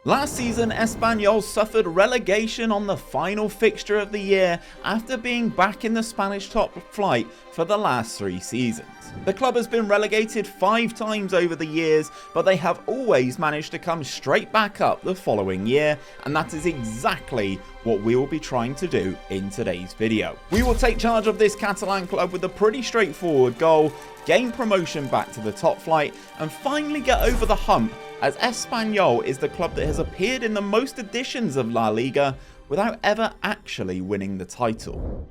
Last season, Espanyol suffered relegation on the final fixture of the year after being back in the Spanish top flight for the last 3 seasons. The club has been relegated 5 times over the years, but they have always managed to come straight back up the following year, and that is exactly what we will be trying to do in today's video. We will take charge of this Catalan club with a pretty straightforward goal, gain promotion back to the top flight, and finally get over the hump, as Espanyol is the club that has appeared in the most editions of La Liga without ever actually winning the title.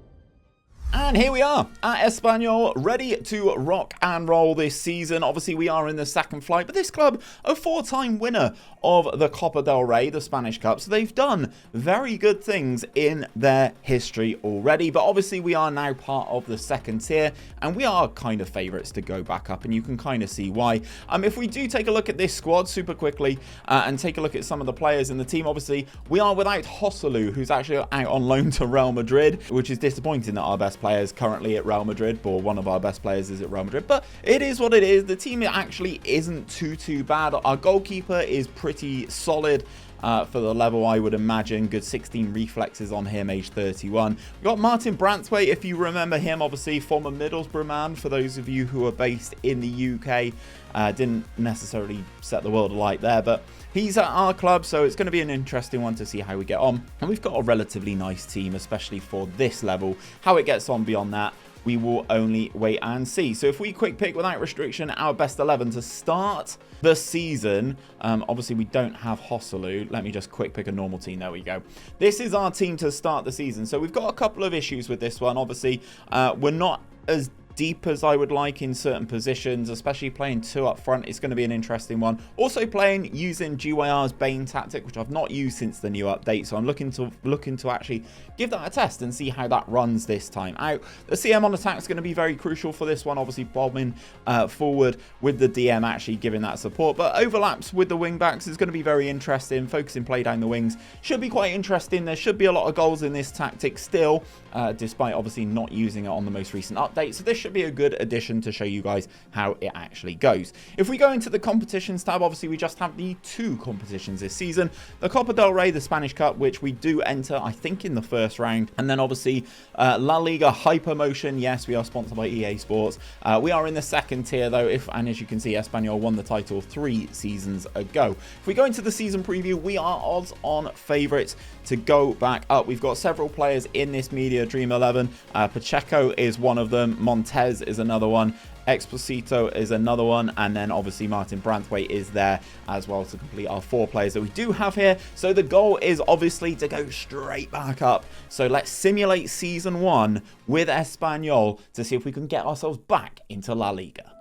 And here we are at Espanyol, ready to rock and roll this season. Obviously, we are in the second flight, but this club, a 4-time winner of the Copa del Rey, the Spanish Cup, so they've done very good things in their history already. But obviously, we are now part of the second tier, and we are kind of favourites to go back up, and you can kind of see why. If we do take a look at this squad super quickly and take a look at some of the players in the team, obviously, we are without Joselu, who's actually out on loan to Real Madrid, which is disappointing that our best players currently at Real Madrid, or one of our best players is at Real Madrid, but it is what it is. The team actually isn't too bad. Our goalkeeper is pretty solid for the level, I would imagine. Good 16 reflexes on him, age 31. We've got Martin Branthwaite, if you remember him, obviously former Middlesbrough man, for those of you who are based in the UK. Didn't necessarily set the world alight there, but he's at our club, so it's going to be an interesting one to see how we get on. And we've got a relatively nice team, especially for this level. How it gets on beyond that, we will only wait and see. So if we quick pick without restriction our best 11 to start the season, obviously we don't have Joselu. Let me just quick pick a normal team. There we go. This is our team to start the season. So we've got a couple of issues with this one. Obviously, we're not as deep as I would like in certain positions, especially playing 2 up front. It's going to be an interesting one. Also playing using GYR's Bane tactic, which I've not used since the new update, so I'm looking to actually give that a test and see how that runs this time out. The CM on attack is going to be very crucial for this one, obviously bombing forward with the DM actually giving that support, but overlaps with the wing backs is going to be very interesting. Focusing play down the wings should be quite interesting. There should be a lot of goals in this tactic still, despite obviously not using it on the most recent update, so this should be a good addition to show you guys how it actually goes. If we go into the competitions tab, obviously we just have the 2 competitions this season, the Copa del Rey, the Spanish Cup, which we do enter I think in the first round, and then obviously La Liga Hypermotion. Yes, we are sponsored by EA Sports. We are in the second tier though, and as you can see, Espanyol won the title 3 seasons ago. If we go into the season preview, we are odds on favourites to go back up. We've got several players in this Media Dream 11. Pacheco is one of them, Montez is another one, Exposito is another one, and then obviously Martin Branthwaite is there as well to complete our 4 players that we do have here. So the goal is obviously to go straight back up. So let's simulate season 1 with Espanyol to see if we can get ourselves back into La Liga.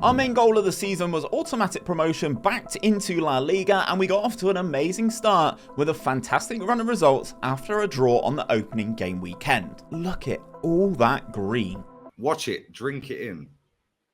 Our main goal of the season was automatic promotion back into La Liga, and we got off to an amazing start with a fantastic run of results after a draw on the opening game weekend. Look at all that green. Watch it, drink it in.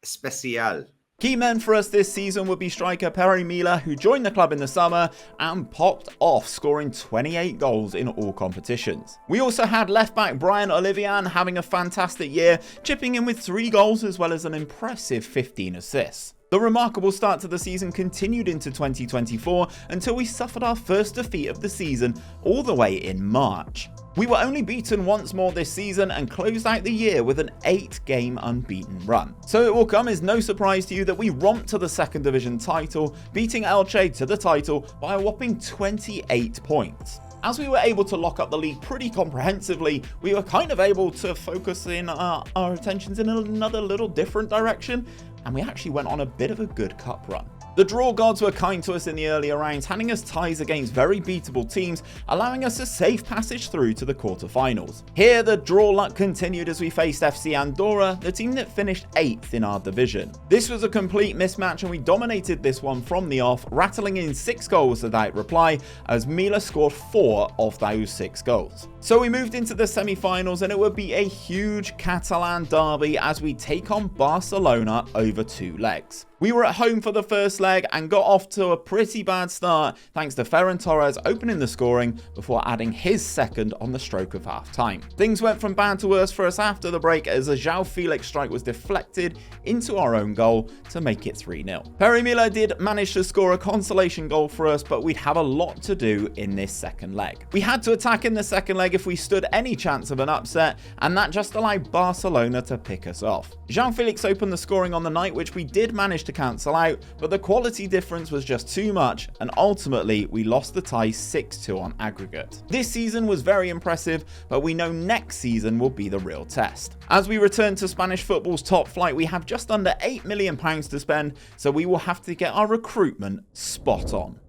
Especial. Key men for us this season would be striker Perry Mila, who joined the club in the summer and popped off, scoring 28 goals in all competitions. We also had left-back Brian Olivian having a fantastic year, chipping in with 3 goals as well as an impressive 15 assists. The remarkable start to the season continued into 2024 until we suffered our first defeat of the season all the way in March. We were only beaten once more this season and closed out the year with an 8-game unbeaten run. So it will come as no surprise to you that we romped to the second division title, beating Elche to the title by a whopping 28 points. As we were able to lock up the league pretty comprehensively, we were kind of able to focus in our attentions in another little different direction, and we actually went on a bit of a good cup run. The draw gods were kind to us in the earlier rounds, handing us ties against very beatable teams, allowing us a safe passage through to the quarterfinals. Here, the draw luck continued as we faced FC Andorra, the team that finished 8th in our division. This was a complete mismatch, and we dominated this one from the off, rattling in 6 goals without reply, as Mila scored 4 of those 6 goals. So we moved into the semi-finals, and it would be a huge Catalan derby as we take on Barcelona over 2 legs. We were at home for the first leg and got off to a pretty bad start thanks to Ferran Torres opening the scoring before adding his second on the stroke of half time. Things went from bad to worse for us after the break as a João Felix strike was deflected into our own goal to make it 3-0. Perry Miller did manage to score a consolation goal for us, but we'd have a lot to do in this second leg. We had to attack in the second leg if we stood any chance of an upset, and that just allowed Barcelona to pick us off. João Felix opened the scoring on the night, which we did manage to cancel out, but the quality difference was just too much, and ultimately we lost the tie 6-2 on aggregate. This season was very impressive, but we know next season will be the real test. As we return to Spanish football's top flight, we have just under £8 million to spend, so we will have to get our recruitment spot on.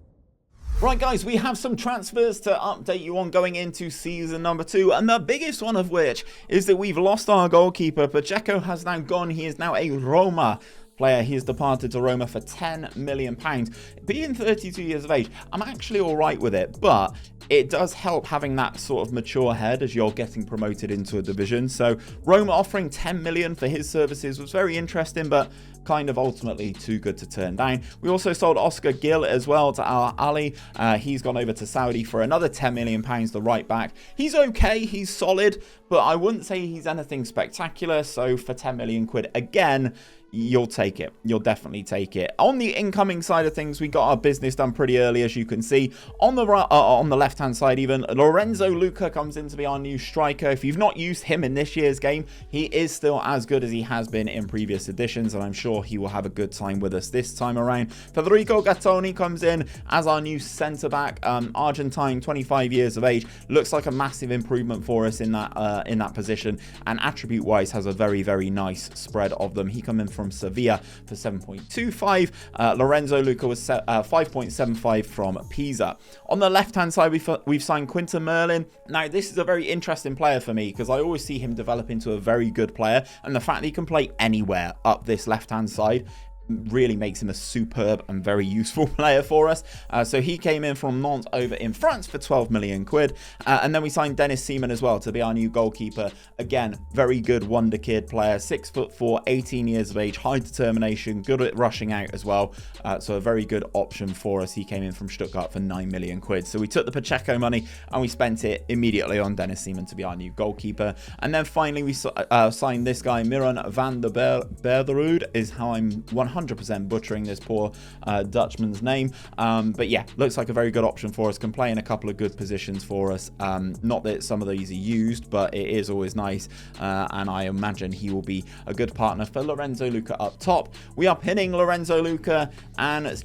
Right guys, we have some transfers to update you on going into season number 2, and the biggest one of which is that we've lost our goalkeeper. Pacheco has now gone. He is now a Roma player. He has departed to Roma for £10 million. Being 32 years of age, I'm actually all right with it, but it does help having that sort of mature head as you're getting promoted into a division. So Roma offering 10 million for his services was very interesting, but kind of ultimately too good to turn down. We also sold Oscar Gil as well to Al Ali. He's gone over to Saudi for another £10 million, the right back. He's okay, he's solid, but I wouldn't say he's anything spectacular. So for 10 million quid, again, you'll take it. You'll definitely take it. On the incoming side of things, we got our business done pretty early, as you can see. On the right, on the left-hand side even, Lorenzo Luca comes in to be our new striker. If you've not used him in this year's game, he is still as good as he has been in previous editions, and I'm sure he will have a good time with us this time around. Federico Gattoni comes in as our new centre-back. Argentine, 25 years of age. Looks like a massive improvement for us in that position, and attribute-wise has a very, very nice spread of them. He come in from Sevilla for 7.25. Lorenzo Luca was 5.75 from Pisa. On the left-hand side, we've signed Quinton Merlin. Now, this is a very interesting player for me because I always see him develop into a very good player, and the fact that he can play anywhere up this left-hand side really makes him a superb and very useful player for us. So he came in from Nantes over in France for 12 million quid. And then we signed Dennis Seaman as well to be our new goalkeeper. Again, very good wonder kid player, 6'4", 18 years of age, high determination, good at rushing out as well. So a very good option for us. He came in from Stuttgart for 9 million quid. So we took the Pacheco money and we spent it immediately on Dennis Seaman to be our new goalkeeper. And then finally we signed this guy, Miron van der Berderud, is how I'm 100% butchering this poor Dutchman's name, but yeah, looks like a very good option for us. Can play in a couple of good positions for us. Not that some of these are used, but it is always nice, and I imagine he will be a good partner for Lorenzo Luca up top. We are pinning Lorenzo Luca and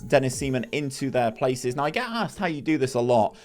Dennis Seaman into their places. Now I get asked how you do this a lot.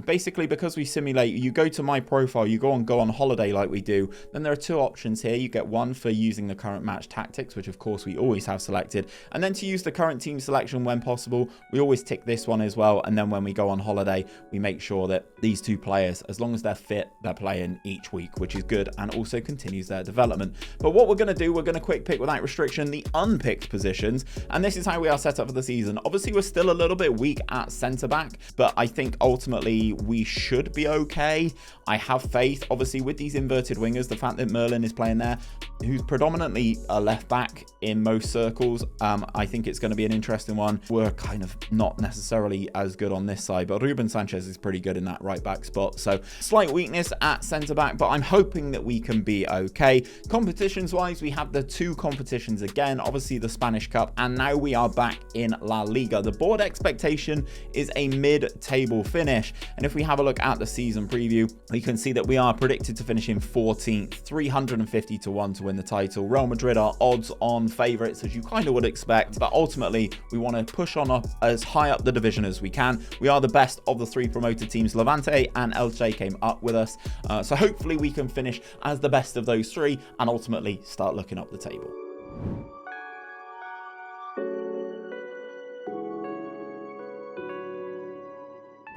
Basically, because we simulate, you go to my profile, you go on holiday like we do, then there are two options here. You get one for using the current match tactics, which of course we always have selected, and then to use the current team selection when possible, we always tick this one as well. And then when we go on holiday, we make sure that these two players, as long as they're fit, they're playing each week, which is good and also continues their development. But what we're going to do, we're going to quick pick without restriction the unpicked positions, and this is how we are set up for the season. Obviously, we're still a little bit weak at centre back, but I think ultimately we should be okay. I have faith, obviously, with these inverted wingers, the fact that Merlin is playing there, who's predominantly a left back in most circles. I think it's going to be an interesting one. We're kind of not necessarily as good on this side, but Ruben Sanchez is pretty good in that right back spot. So slight weakness at centre back, but I'm hoping that we can be okay. Competitions wise, we have the two competitions again, obviously the Spanish Cup, and now we are back in La Liga. The board expectation is a mid-table finish, and if we have a look at the season preview, we can see that we are predicted to finish in 14th, 350 to 1 to win the title. Real Madrid are odds on favourites, as you kind of would expect, but ultimately we want to push on up as high up the division as we can. We are the best of the three promoted teams. Levante and Elche came up with us, so hopefully we can finish as the best of those three and ultimately start looking up the table.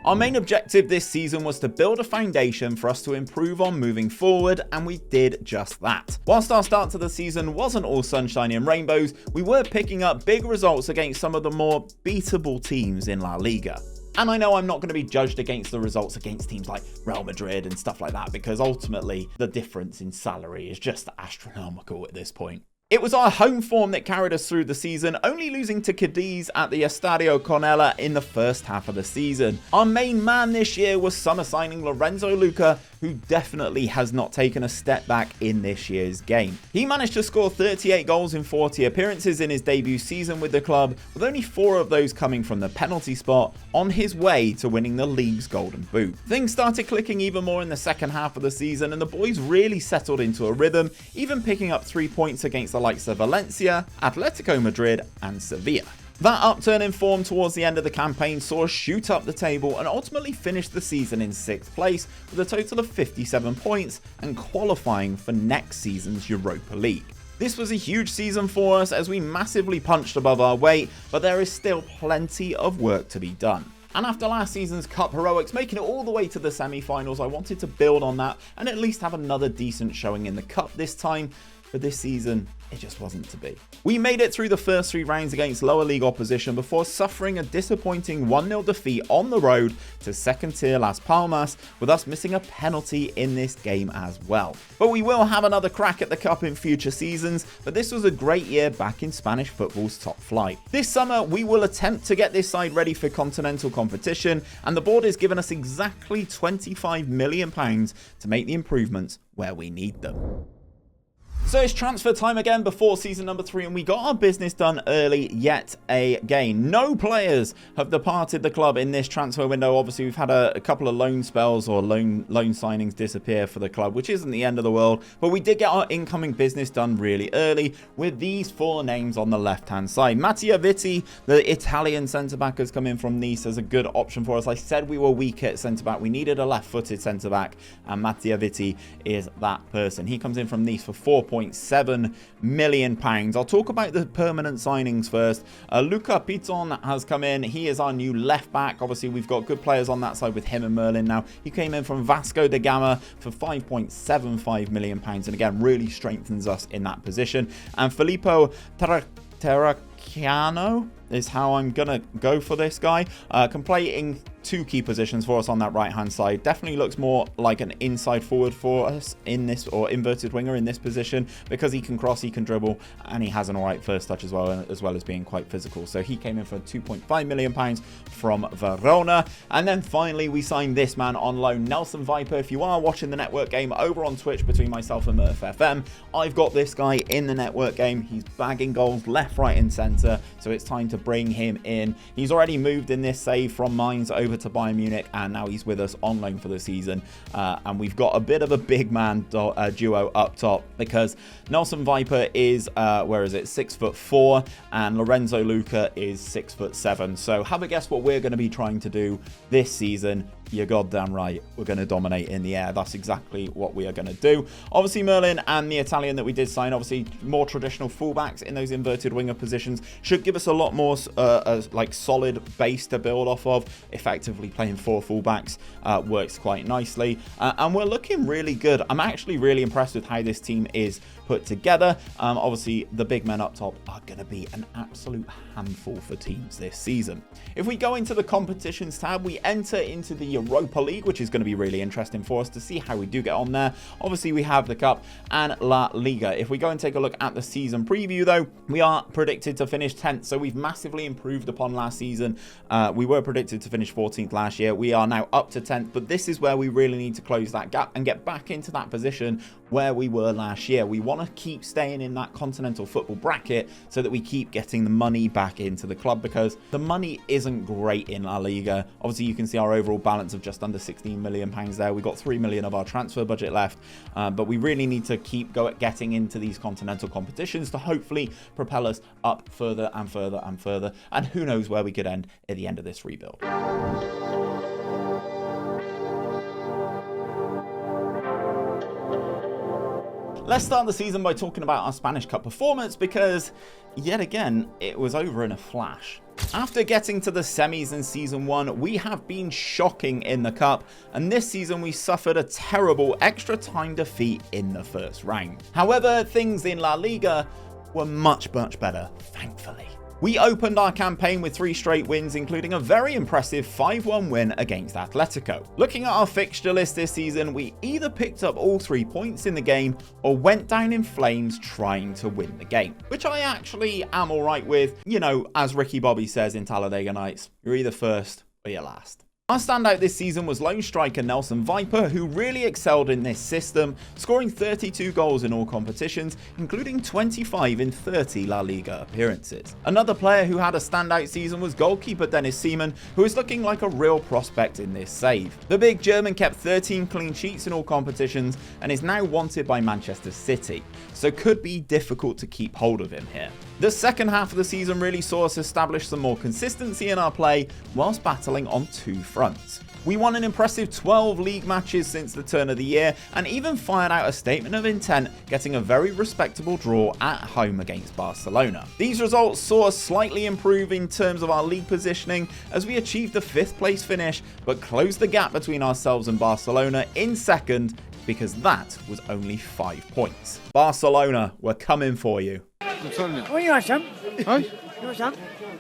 Our main objective this season was to build a foundation for us to improve on moving forward, and we did just that. Whilst our start to the season wasn't all sunshine and rainbows, we were picking up big results against some of the more beatable teams in La Liga. And I know I'm not going to be judged against the results against teams like Real Madrid and stuff like that, because ultimately the difference in salary is just astronomical at this point. It was our home form that carried us through the season, only losing to Cadiz at the Estadio Cornella in the first half of the season. Our main man this year was summer signing Lorenzo Luca, who definitely has not taken a step back in this year's game. He managed to score 38 goals in 40 appearances in his debut season with the club, with only 4 of those coming from the penalty spot, on his way to winning the league's Golden Boot. Things started clicking even more in the second half of the season, and the boys really settled into a rhythm, even picking up 3 points against the likes of Valencia, Atletico Madrid and Sevilla. That upturn in form towards the end of the campaign saw us shoot up the table and ultimately finish the season in 6th place with a total of 57 points and qualifying for next season's Europa League. This was a huge season for us as we massively punched above our weight, but there is still plenty of work to be done. And after last season's Cup heroics, making it all the way to the semi-finals, I wanted to build on that and at least have another decent showing in the Cup this time. But this season, it just wasn't to be. We made it through the first 3 rounds against lower league opposition before suffering a disappointing 1-0 defeat on the road to second tier Las Palmas, with us missing a penalty in this game as well. But we will have another crack at the Cup in future seasons, but this was a great year back in Spanish football's top flight. This summer, we will attempt to get this side ready for continental competition, and the board has given us exactly £25 million to make the improvements where we need them. So it's transfer time again before season number 3, and we got our business done early yet again. No players have departed the club in this transfer window. Obviously, we've had a couple of loan spells or loan signings disappear for the club, which isn't the end of the world. But we did get our incoming business done really early with these 4 names on the left-hand side. Mattia Vitti, the Italian centre-back, has come in from Nice as a good option for us. I said we were weak at centre-back. We needed a left-footed centre-back, and Mattia Vitti is that person. He comes in from Nice for £4.7 million. I'll talk about the permanent signings first. Luca Piton has come in. He is our new left back. Obviously, we've got good players on that side with him and Merlin now. He came in from Vasco da Gama for £5.75 million, and again, really strengthens us in that position. And Filippo Terracchiano is how I'm gonna go for this guy. Can play in 2 key positions for us on that right hand side. Definitely looks more like an inside forward for us in this, or inverted winger in this position, because he can cross, he can dribble, and he has an alright first touch as well as being quite physical. So he came in for £2.5 million from Verona. And then finally we signed this man on loan, Nelson Viper. If you are watching the network game over on Twitch between myself and Murph FM, I've got this guy in the network game. He's bagging goals left, right and centre, so it's time to bring him in. He's already moved in this save from Mainz over to Bayern Munich, and now he's with us on loan for the season. And we've got a bit of a big man duo up top, because Nelson Viper is 6'4", and Lorenzo Luca is 6'7". So have a guess what we're going to be trying to do this season. You're goddamn right, we're going to dominate in the air. That's exactly what we are going to do. Obviously, Merlin and the Italian that we did sign, obviously more traditional fullbacks in those inverted winger positions, should give us a lot more solid base to build off of. Effectively playing 4 fullbacks works quite nicely, and we're looking really good. I'm actually really impressed with how this team is put together. Obviously, the big men up top are going to be an absolute handful for teams this season. If we go into the competitions tab, we enter into the Europa League, which is going to be really interesting for us to see how we do get on there. Obviously, we have the Cup and La Liga. If we go and take a look at the season preview, though, we are predicted to finish 10th, so we've massively improved upon last season. We were predicted to finish 14th last year. We are now up to 10th, but this is where we really need to close that gap and get back into that position where we were last year. We want to keep staying in that continental football bracket so that we keep getting the money back into the club, because the money isn't great in La Liga. Obviously, you can see our overall balance of just under £16 million there. We've got £3 million of our transfer budget left, but we really need to keep getting into these continental competitions to hopefully propel us up further and further and further, and who knows where we could end at the end of this rebuild. Let's start the season by talking about our Spanish Cup performance, because yet again it was over in a flash. After getting to the semis in Season 1, we have been shocking in the Cup, and this season we suffered a terrible extra time defeat in the first round. However, things in La Liga were much better, thankfully. We opened our campaign with 3 straight wins, including a very impressive 5-1 win against Atletico. Looking at our fixture list this season, we either picked up all 3 points in the game or went down in flames trying to win the game, which I actually am alright with. You know, as Ricky Bobby says in Talladega Nights, you're either first or you're last. Our standout this season was lone striker Nelson Viper, who really excelled in this system, scoring 32 goals in all competitions, including 25 in 30 La Liga appearances. Another player who had a standout season was goalkeeper Dennis Seaman, who is looking like a real prospect in this save. The big German kept 13 clean sheets in all competitions and is now wanted by Manchester City, so could be difficult to keep hold of him here. The second half of the season really saw us establish some more consistency in our play whilst battling on 2 fronts. We won an impressive 12 league matches since the turn of the year and even fired out a statement of intent, getting a very respectable draw at home against Barcelona. These results saw us slightly improve in terms of our league positioning as we achieved a 5th place finish, but closed the gap between ourselves and Barcelona in second, because that was only 5 points. Barcelona, we're coming for you. What you want, Sam? Hey? You want some?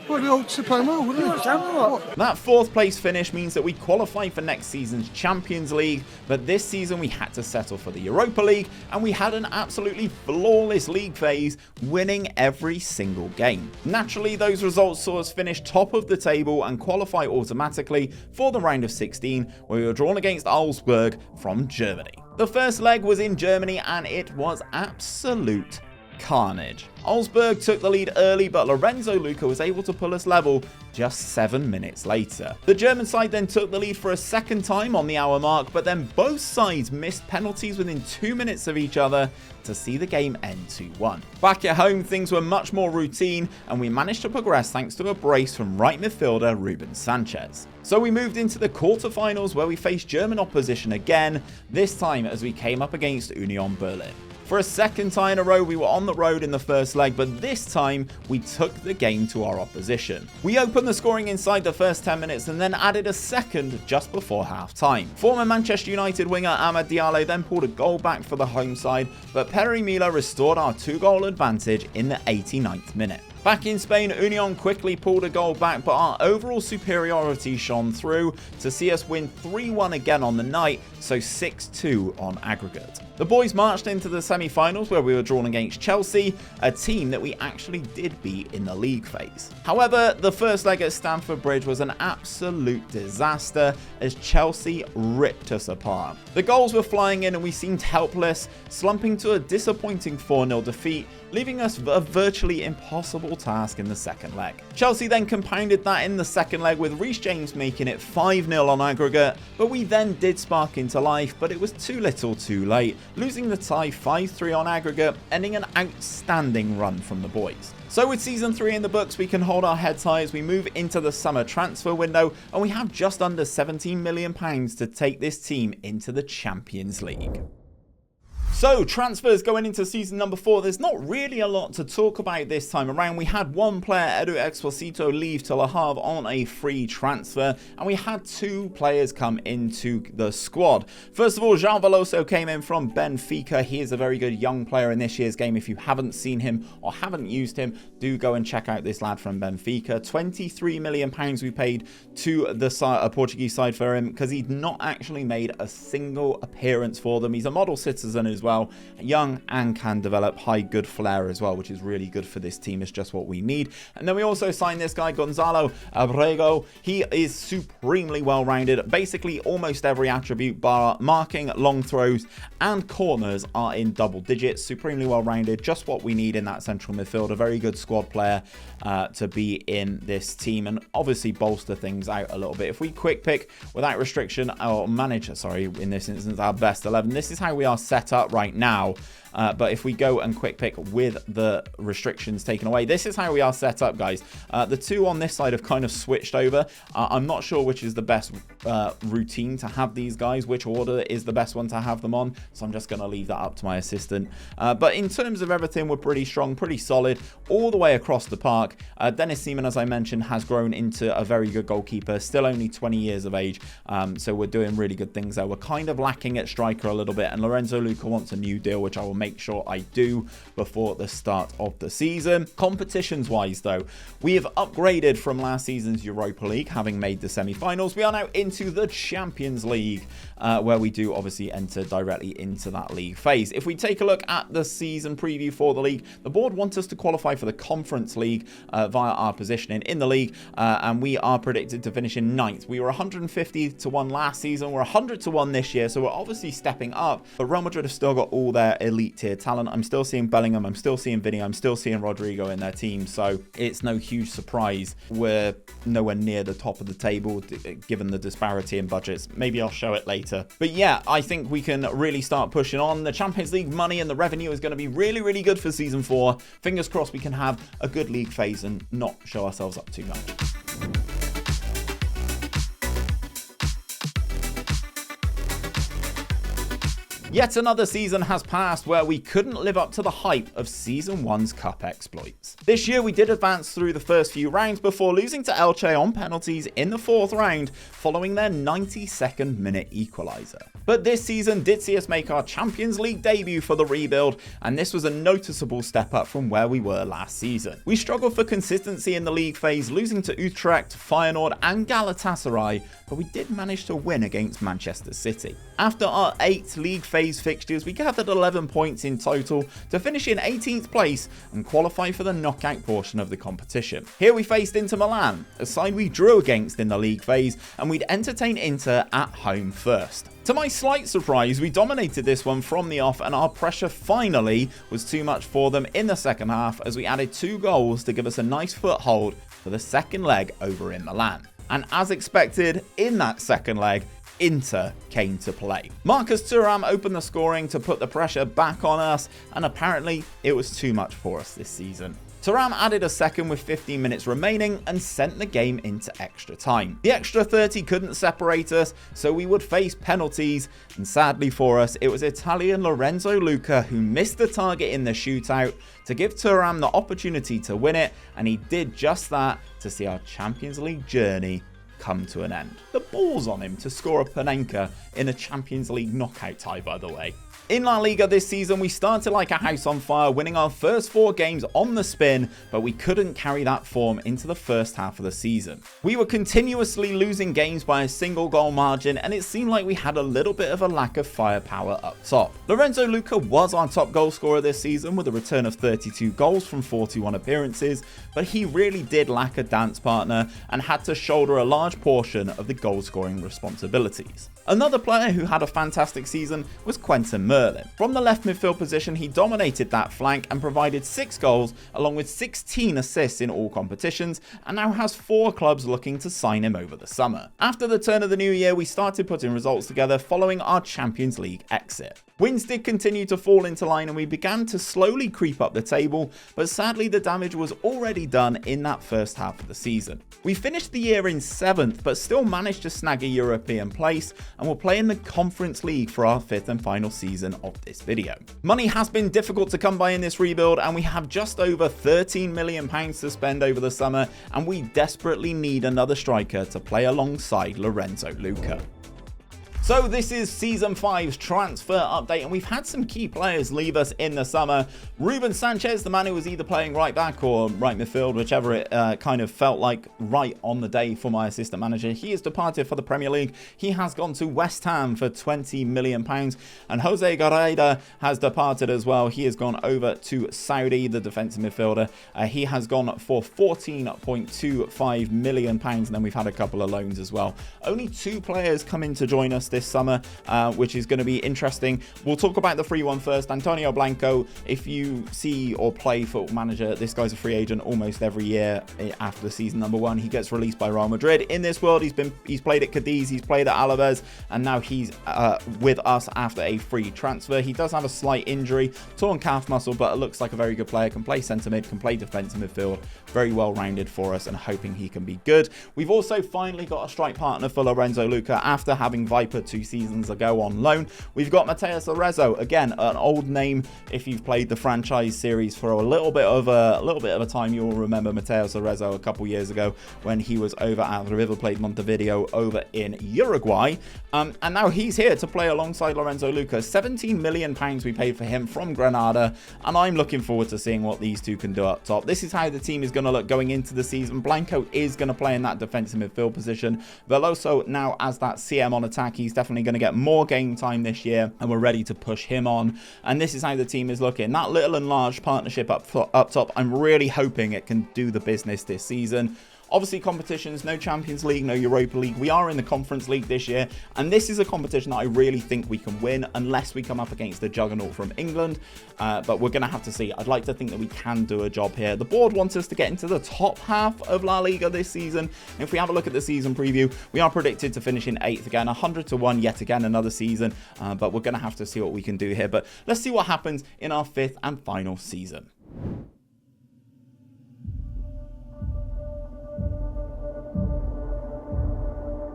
Well, we all to play well, wouldn't You we? want some or what? That 4th place finish means that we qualify for next season's Champions League, but this season we had to settle for the Europa League, and we had an absolutely flawless league phase, winning every single game. Naturally, those results saw us finish top of the table and qualify automatically for the round of 16, where we were drawn against Augsburg from Germany. The first leg was in Germany and it was absolute carnage. Augsburg took the lead early, but Lorenzo Luca was able to pull us level just 7 minutes later. The German side then took the lead for a second time on the hour mark, but then both sides missed penalties within 2 minutes of each other to see the game end 2-1. Back at home, things were much more routine, and we managed to progress thanks to a brace from right midfielder Ruben Sanchez. So we moved into the quarterfinals, where we faced German opposition again, this time as we came up against Union Berlin. For a second time in a row, we were on the road in the first leg, but this time we took the game to our opposition. We opened the scoring inside the first 10 minutes and then added a second just before half-time. Former Manchester United winger Amad Diallo then pulled a goal back for the home side, but Perry Mila restored our 2-goal advantage in the 89th minute. Back in Spain, Union quickly pulled a goal back, but our overall superiority shone through to see us win 3-1 again on the night, so 6-2 on aggregate. The boys marched into the semi-finals, where we were drawn against Chelsea, a team that we actually did beat in the league phase. However, the first leg at Stamford Bridge was an absolute disaster as Chelsea ripped us apart. The goals were flying in and we seemed helpless, slumping to a disappointing 4-0 defeat, leaving us a virtually impossible task in the second leg. Chelsea then compounded that in the second leg, with Reece James making it 5-0 on aggregate, but we then did spark into life, but it was too little too late, losing the tie 5-3 on aggregate, ending an outstanding run from the boys. So with Season 3 in the books, we can hold our heads high as we move into the summer transfer window, and we have just under £17 million to take this team into the Champions League. So, transfers going into season number 4, there's not really a lot to talk about this time around. We had one player, Edu Exposito, leave to Le Havre on a free transfer, and we had 2 players come into the squad. First of all, João Veloso came in from Benfica. He is a very good young player in this year's game. If you haven't seen him or haven't used him, do go and check out this lad from Benfica. £23 million we paid to the Portuguese side for him because he'd not actually made a single appearance for them. He's a model citizen as well, young and can develop high good flair as well, which is really good for this team. It's just what we need. And then we also signed this guy, Gonzalo Abrego. He is supremely well-rounded. Basically, almost every attribute, bar marking, long throws, and corners, are in double digits. Supremely well-rounded, just what we need in that central midfield. A very good squad player to be in this team, and obviously bolster things out a little bit. If we quick pick without restriction, or manage, in this instance, our best 11, this is how we are set up right now. But if we go and quick pick with the restrictions taken away, this is how we are set up, guys. The 2 on this side have kind of switched over. I'm not sure which is the best routine to have these guys, which order is the best one to have them on, so I'm just going to leave that up to my assistant. But in terms of everything, we're pretty strong, pretty solid all the way across the park. Dennis Seaman, as I mentioned, has grown into a very good goalkeeper, still only 20 years of age, so we're doing really good things there. We're kind of lacking at striker a little bit, and Lorenzo Luca wants a new deal, which I will make sure I do before the start of the season. Competitions wise though, we have upgraded from last season's Europa League, having made the semi-finals. We are now into the Champions League, where we do obviously enter directly into that league phase. If we take a look at the season preview for the league, the board wants us to qualify for the Conference League via our positioning in the league, and we are predicted to finish in 9th. We were 150 to 1 last season, we're 100 to 1 this year, so we're obviously stepping up. But Real Madrid have still got all their elite tier talent. I'm still seeing Bellingham, I'm still seeing Vinny, I'm still seeing Rodrigo in their team, so it's no huge surprise we're nowhere near the top of the table given the disparity in budgets. Maybe I'll show it later. But yeah, I think we can really start pushing on. The Champions League money and the revenue is going to be really, really good for season 4. Fingers crossed we can have a good league phase and not show ourselves up too much. Yet another season has passed where we couldn't live up to the hype of Season 1's Cup exploits. This year we did advance through the first few rounds before losing to Elche on penalties in the 4th round following their 92nd minute equaliser. But this season did see us make our Champions League debut for the rebuild, and this was a noticeable step up from where we were last season. We struggled for consistency in the league phase, losing to Utrecht, Feyenoord and Galatasaray, but we did manage to win against Manchester City. After our 8 league phase fixtures, we gathered 11 points in total to finish in 18th place and qualify for the knockout portion of the competition. Here we faced Inter Milan, a side we drew against in the league phase, and we'd entertain Inter at home first. To my slight surprise, we dominated this one from the off, and our pressure finally was too much for them in the second half as we added 2 goals to give us a nice foothold for the second leg over in Milan. And as expected, in that second leg, Inter came to play. Marcus Thuram opened the scoring to put the pressure back on us, and apparently it was too much for us this season. Thuram added a second with 15 minutes remaining and sent the game into extra time. The extra 30 couldn't separate us, so we would face penalties, and sadly for us, it was Italian Lorenzo Luca who missed the target in the shootout to give Thuram the opportunity to win it, and he did just that to see our Champions League journey come to an end. The balls on him to score a Panenka in a Champions League knockout tie, by the way. In La Liga this season, we started like a house on fire, winning our first 4 games on the spin, but we couldn't carry that form into the first half of the season. We were continuously losing games by a single goal margin, and it seemed like we had a little bit of a lack of firepower up top. Lorenzo Luca was our top goal scorer this season with a return of 32 goals from 41 appearances, but he really did lack a dance partner and had to shoulder a large portion of the goal scoring responsibilities. Another player who had a fantastic season was Quentin Merlin. From the left midfield position, he dominated that flank and provided 6 goals along with 16 assists in all competitions, and now has 4 clubs looking to sign him over the summer. After the turn of the new year, we started putting results together following our Champions League exit. Wins did continue to fall into line and we began to slowly creep up the table, but sadly the damage was already done in that first half of the season. We finished the year in 7th, but still managed to snag a European place, and will play in the Conference League for our 5th and final season of this video. Money has been difficult to come by in this rebuild, and we have just over £13 million to spend over the summer, and we desperately need another striker to play alongside Lorenzo Luca. So this is Season 5's transfer update, and we've had some key players leave us in the summer. Ruben Sanchez, the man who was either playing right back or right midfield, whichever it kind of felt like right on the day for my assistant manager. He has departed for the Premier League. He has gone to West Ham for £20 million. And Jose Gareda has departed as well. He has gone over to Saudi, the defensive midfielder. He has gone for £14.25 million. And then we've had a couple of loans as well. Only 2 players come in to join us this summer, which is going to be interesting. We'll talk about the free one first. Antonio Blanco, if you see or play Football Manager, this guy's a free agent almost every year after season number 1. He gets released by Real Madrid. In this world, he's played at Cadiz, he's played at Alaves, and now he's with us after a free transfer. He does have a slight injury, torn calf muscle, but it looks like a very good player. Can play centre mid, can play defensive midfield. Very well rounded for us, and hoping he can be good. We've also finally got a strike partner for Lorenzo Luca after having Viper 2 seasons ago on loan. We've got Mateus Arezzo, again an old name. If you've played the franchise series for a little bit of a time, you'll remember Mateus Arezzo a couple years ago when he was over at the River Plate Montevideo over in Uruguay, and now he's here to play alongside Lorenzo Luca. 17 million pounds we paid for him from Granada, and I'm looking forward to seeing what these two can do up top. This is how the team is going to look going into the season. Blanco is going to play in that defensive midfield position. Veloso now as that CM on attack. He's definitely going to get more game time this year, and we're ready to push him on. And this is how the team is looking. That little and large partnership up top, I'm really hoping it can do the business this season. Obviously, competitions, no Champions League, no Europa League. We are in the Conference League this year, and this is a competition that I really think we can win unless we come up against the juggernaut from England, but we're going to have to see. I'd like to think that we can do a job here. The board wants us to get into the top half of La Liga this season. If we have a look at the season preview, we are predicted to finish in 8th again, 100-1 yet again another season, but we're going to have to see what we can do here. But let's see what happens in our 5th and final season.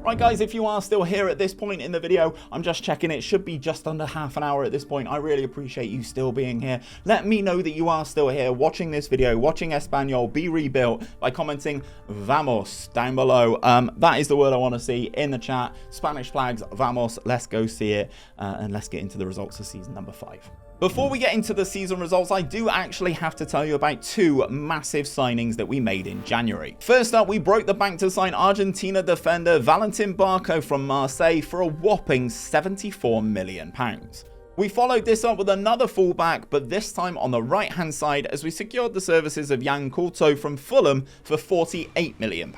Right guys, if you are still here at this point in the video, I'm just checking, it should be just under half an hour at this point. I really appreciate you still being here. Let me know that you are still here watching this video, watching Espanyol be rebuilt, by commenting Vamos down below. That is the word I want to see in the chat. Spanish flags, Vamos, let's go see it, and let's get into the results of season number 5. Before we get into the season results, I do actually have to tell you about 2 massive signings that we made in January. First up, we broke the bank to sign Argentina defender Valentin Barco from Marseille for a whopping £74 million. We followed this up with another fullback, but this time on the right hand side, as we secured the services of Jan Couto from Fulham for £48 million.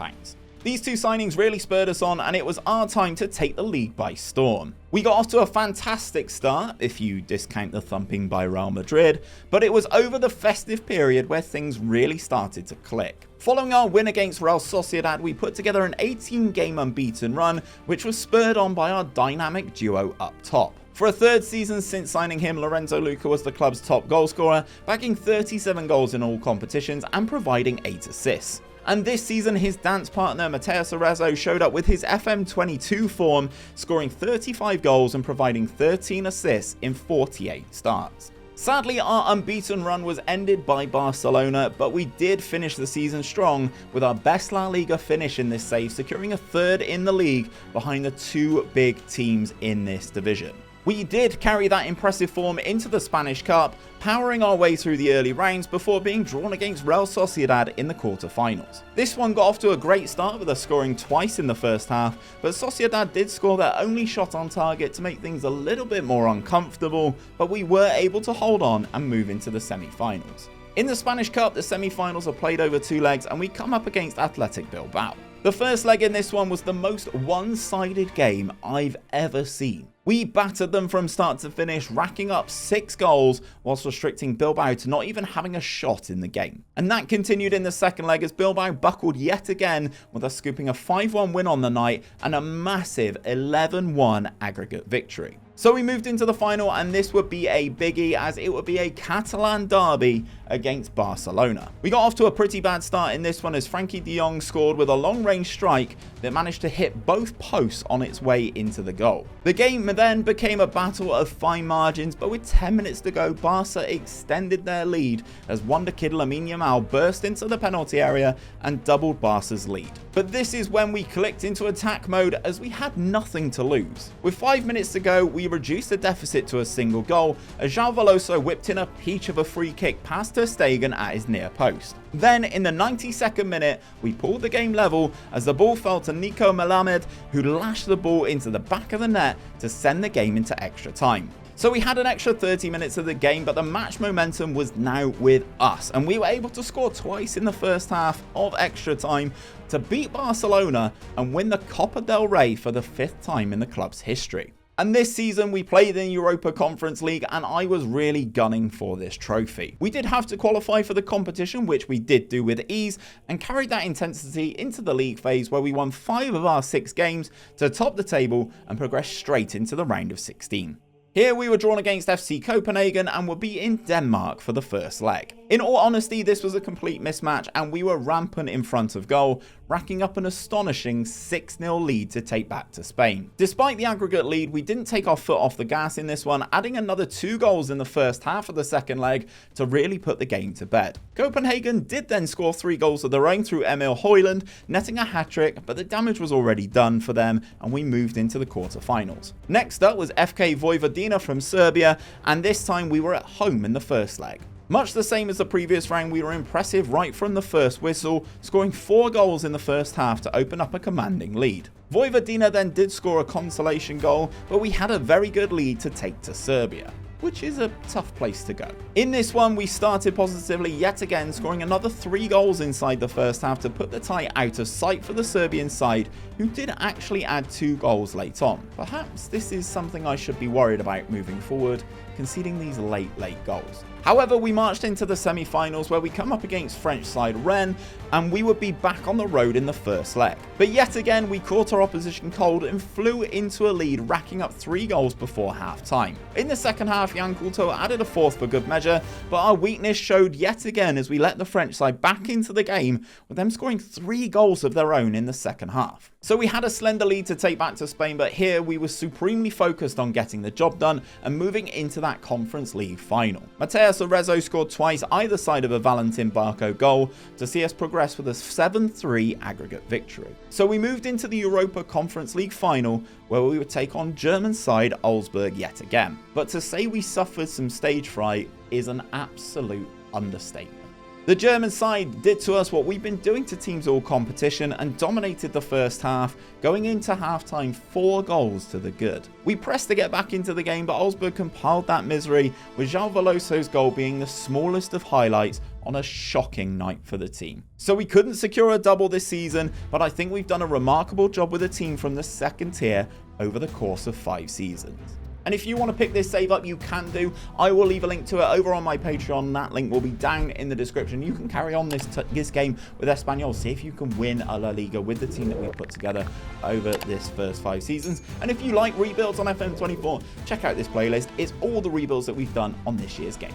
These 2 signings really spurred us on, and it was our time to take the league by storm. We got off to a fantastic start, if you discount the thumping by Real Madrid, but it was over the festive period where things really started to click. Following our win against Real Sociedad, we put together an 18-game unbeaten run, which was spurred on by our dynamic duo up top. For a 3rd season since signing him, Lorenzo Luca was the club's top goalscorer, bagging 37 goals in all competitions and providing 8 assists. And this season, his dance partner Mateus Arezzo showed up with his FM22 form, scoring 35 goals and providing 13 assists in 48 starts. Sadly, our unbeaten run was ended by Barcelona, but we did finish the season strong with our best La Liga finish in this save, securing a 3rd in the league behind the 2 big teams in this division. We did carry that impressive form into the Spanish Cup, powering our way through the early rounds before being drawn against Real Sociedad in the quarter-finals. This one got off to a great start with us scoring twice in the first half, but Sociedad did score their only shot on target to make things a little bit more uncomfortable, but we were able to hold on and move into the semi-finals. In the Spanish Cup, the semi-finals are played over 2 legs, and we come up against Athletic Bilbao. The first leg in this one was the most one-sided game I've ever seen. We battered them from start to finish, racking up 6 goals whilst restricting Bilbao to not even having a shot in the game. And that continued in the second leg as Bilbao buckled yet again, with us scooping a 5-1 win on the night and a massive 11-1 aggregate victory. So we moved into the final, and this would be a biggie as it would be a Catalan derby against Barcelona. We got off to a pretty bad start in this one as Frankie de Jong scored with a long-range strike that managed to hit both posts on its way into the goal. The game then became a battle of fine margins, but with 10 minutes to go, Barca extended their lead as wonder kid Lamine Yamal burst into the penalty area and doubled Barca's lead. But this is when we clicked into attack mode as we had nothing to lose. With 5 minutes to go, we reduced the deficit to a single goal as João Veloso whipped in a peach of a free kick past Ter Stegen at his near post. Then in the 92nd minute, we pulled the game level as the ball fell to Nico Melamed, who lashed the ball into the back of the net to send the game into extra time. So we had an extra 30 minutes of the game, but the match momentum was now with us, and we were able to score twice in the first half of extra time to beat Barcelona and win the Copa del Rey for the 5th time in the club's history. And this season we played in Europa Conference League, and I was really gunning for this trophy. We did have to qualify for the competition, which we did do with ease, and carried that intensity into the league phase, where we won 5 of our 6 games to top the table and progress straight into the round of 16. Here we were drawn against FC Copenhagen and would be in Denmark for the first leg. In all honesty, this was a complete mismatch, and we were rampant in front of goal, racking up an astonishing 6-0 lead to take back to Spain. Despite the aggregate lead, we didn't take our foot off the gas in this one, adding another 2 goals in the first half of the second leg to really put the game to bed. Copenhagen did then score 3 goals of their own through Emil Højlund, netting a hat-trick, but the damage was already done for them, and we moved into the quarter-finals. Next up was FK Vojvodina from Serbia, and this time we were at home in the first leg. Much the same as the previous round, we were impressive right from the first whistle, scoring 4 goals in the first half to open up a commanding lead. Vojvodina then did score a consolation goal, but we had a very good lead to take to Serbia, which is a tough place to go. In this one, we started positively yet again, scoring another 3 goals inside the first half to put the tie out of sight for the Serbian side, who did actually add 2 goals late on. Perhaps this is something I should be worried about moving forward, conceding these late goals. However, we marched into the semi-finals, where we come up against French side Rennes, and we would be back on the road in the first leg. But yet again, we caught our opposition cold and flew into a lead, racking up 3 goals before half-time. In the second half, Jan Kulto added a 4th for good measure, but our weakness showed yet again as we let the French side back into the game, with them scoring 3 goals of their own in the second half. So we had a slender lead to take back to Spain, but here we were supremely focused on getting the job done and moving into that Conference League final. Mateus Arezzo scored twice either side of a Valentin Barco goal to see us progress with a 7-3 aggregate victory. So we moved into the Europa Conference League final, where we would take on German side Augsburg yet again. But to say we suffered some stage fright is an absolute understatement. The German side did to us what we've been doing to teams all competition and dominated the first half, going into halftime 4 goals to the good. We pressed to get back into the game, but Augsburg compiled that misery, with João Veloso's goal being the smallest of highlights on a shocking night for the team. So we couldn't secure a double this season, but I think we've done a remarkable job with a team from the second tier over the course of 5 seasons. And if you want to pick this save up, you can do. I will leave a link to it over on my Patreon. That link will be down in the description. You can carry on this game with Espanyol. See if you can win a La Liga with the team that we've put together over this first 5 seasons. And if you like rebuilds on FM24, check out this playlist. It's all the rebuilds that we've done on this year's game.